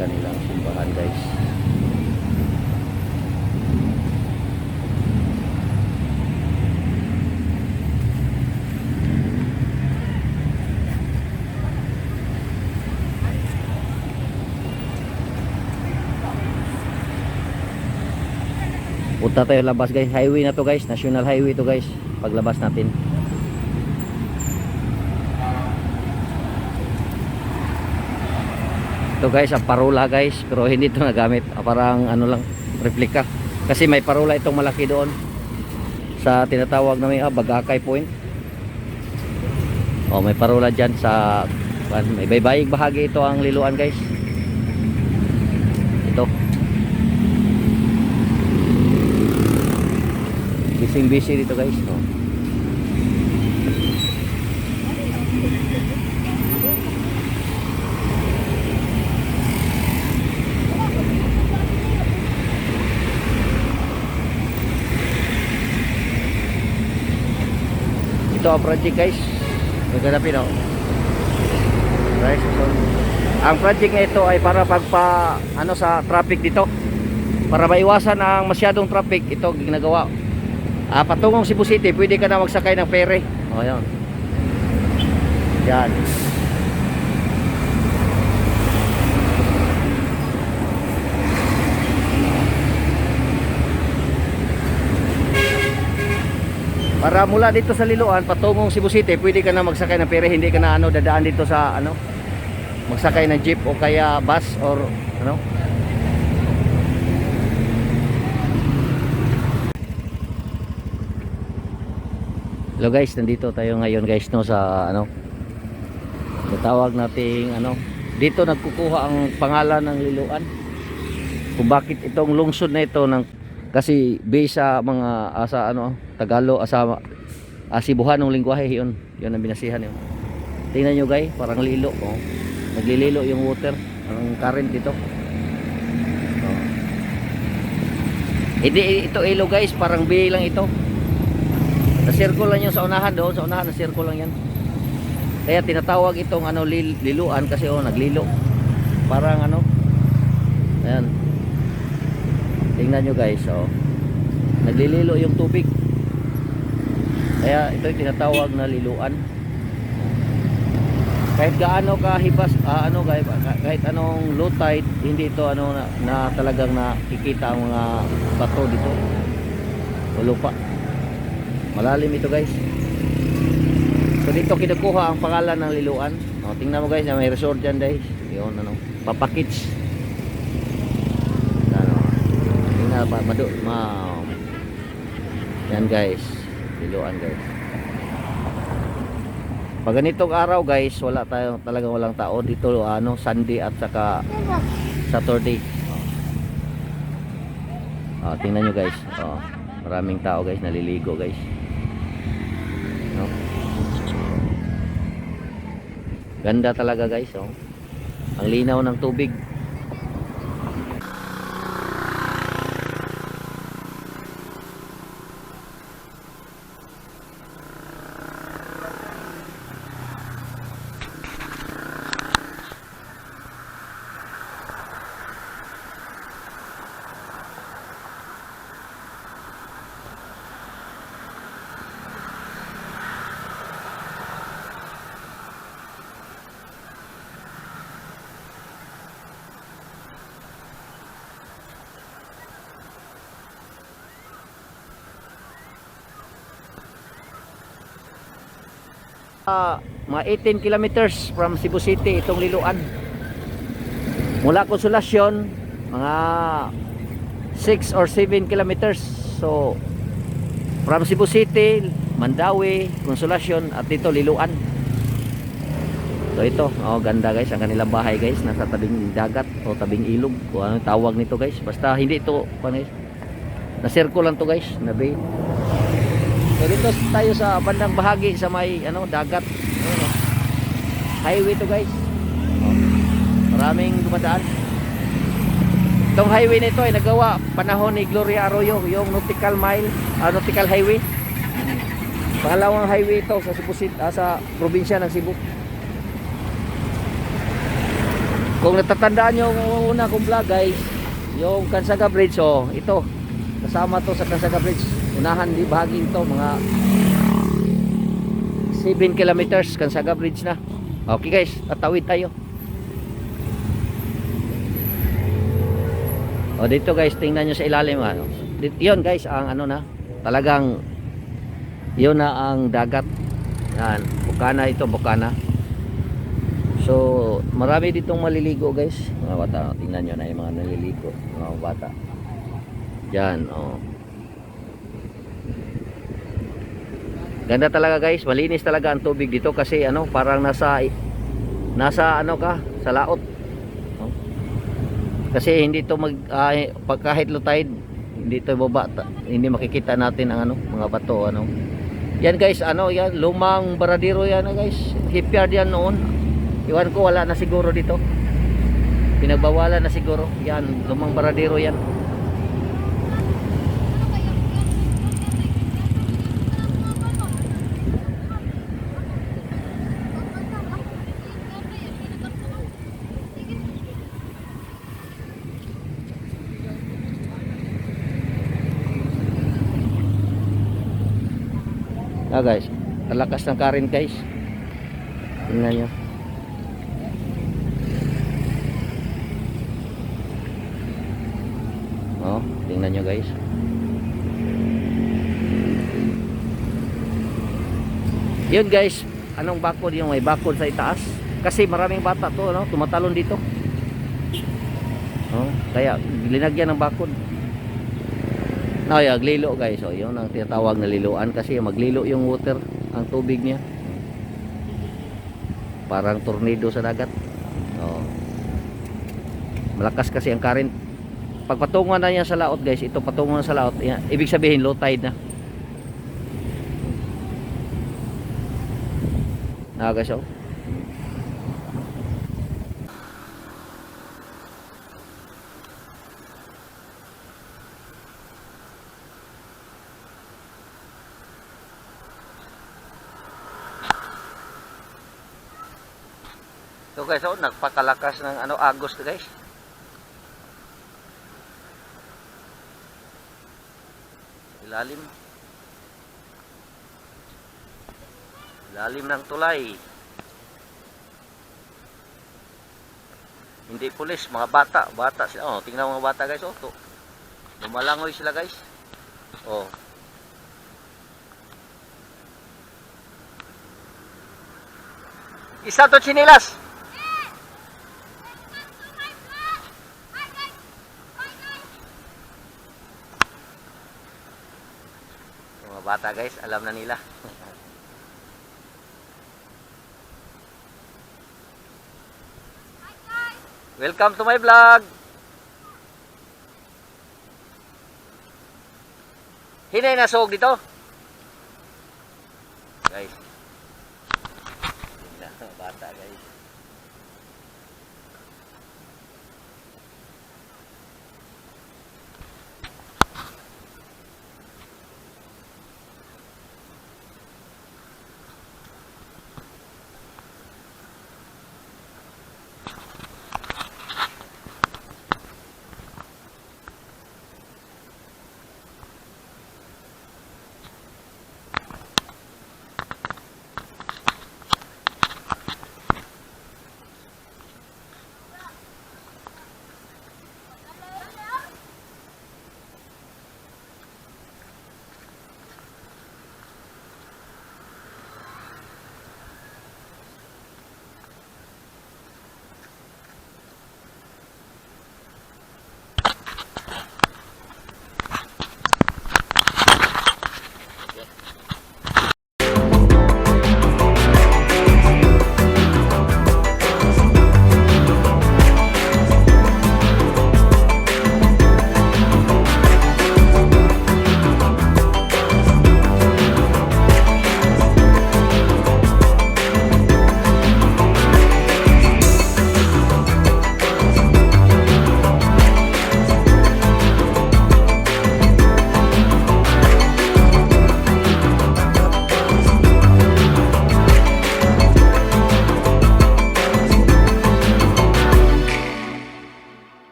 Kanilang simbahan, guys. Punta tayo labas, guys. Highway na to, guys. National highway to, guys. Paglabas natin. Ito, guys, ang parola, guys. Pero hindi ito nagamit. Parang ano lang, replika. Kasi may parola itong malaki doon sa tinatawag namin Bagakay Point. Oh, may parola dyan sa may baybayig bahagi ito ang liluan, guys. Ito. Busy dito, guys. Oh. Ito ang project, guys. Naganapin, oh. Guys, so, ang project na ito ay para pagpa ano sa traffic dito. Para maiwasan ang masyadong traffic, ito ginagawa. Patungong Cebu City, pwede ka na magsakay ng ferry. O, yan. Yan. Para mula dito sa Liloan patungong Cebu City, pwede ka na magsakay ng ferry, hindi ka na dadaan dito sa magsakay ng jeep o kaya bus or Hello, guys, nandito tayo ngayon, guys, sa tawag nating dito nagkukuha ang pangalan ng Liloan. Kung bakit itong lungsod na ito kasi based sa mga Tagalog, Cebuanong lingwahe, yun ang binasihan yun. Tingnan nyo, guys, parang lilo, oh. Naglililo yung water, ang current dito. Oh. Ito ilo, guys, parang bay lang ito. Na-circle lang yun sa unahan doon, sa unahan na-circle lang yan. Kaya tinatawag itong liluan kasi naglilo. Parang ayan. Tingnan nyo, guys, naglililo yung tubig. Kaya ito yung tinatawag na liluan. kahit gaano kahibas ano guys, kahit anong low tide, hindi ito ano na talagang nakikita ang mga bato dito o lupa. Malalim ito guys. So dito kinukuha ang pangalan ng liluan. O, tingnan mo guys, may resort dyan guys. Yun ano, papakits. Ano, tingnan pa yan guys, liluan guys. Pag ganitong araw guys, wala tayong talagang walang tao dito ano, Sunday at saka Saturday. Tingnan nyo guys. Maraming tao guys, naliligo guys. No? Ganda talaga guys, oh. Ang linaw ng tubig. Mga 18 kilometers from Cebu City itong liluan. Mula Consolacion mga 6 or 7 kilometers. So from Cebu City, Mandawi, Consolacion at dito liluan. So ito, ganda guys ang kanilang bahay guys, nasa tabing dagat o tabing ilog o ano tawag nito guys. Basta hindi ito na circle lang to guys, na bay. So dito tayo sa bandang bahagi sa may dagat. Highway to guys. Maraming dumadaan. Itong highway nito ay nagawa panahon ni Gloria Arroyo, yung nautical mile, nautical highway. Pangalawang highway ito sa Cebu City, sa probinsya ng Cebu. Kung natatandaan nyo yung una kong vlog guys, yung Kansaga Bridge, ito kasama to sa Kansaga Bridge. Unahan di bahagi ito, mga 7 kilometers Kansaga Bridge na. Okay guys, tatawid tayo. Dito guys, tingnan nyo sa ilalim yun guys, ang talagang yun na ang dagat. Yan, Bukana ito, Bukana. So marami ditong maliligo guys, mga bata. Tingnan nyo na yung mga naliligo, mga bata. Yan, ganda talaga guys, malinis talaga ang tubig dito kasi parang nasa sa laot. Kasi hindi to pag kahit low tide, hindi to baba, hindi makikita natin ang mga bato Yan guys, yan lumang baradero yan guys. Shipyard yan noon. Iwan ko wala na siguro dito. Pinagbawalan na siguro. Yan, lumang baradero yan. Guys, kalakas ng current guys. Tingnan nyo. Tingnan nyo guys. Yun guys, anong bakod yung may bakod sa itaas? Kasi maraming bata to tumatalon dito. Kaya linagyan ng bakod. Glilo guys. Yun ang tinatawag na liluan kasi maglilo yung water, ang tubig niya. Parang tornado sa dagat. Malakas kasi ang current. Pag patungan na yan sa laot guys, ito patungan sa laot, ibig sabihin low tide na. Guys, So guys, nagpakalakas ng agos guys. Ilalim. Ilalim ng tulay. Hindi pulis, mga bata. Bata sila. Oh, tingnan mo mga bata guys. Oh, to. Lumalangoy sila guys. Oh. Isa to chinilas. Mga bata guys, alam na nila. Welcome to my vlog. Hinay na sog dito. Guys. Bata guys.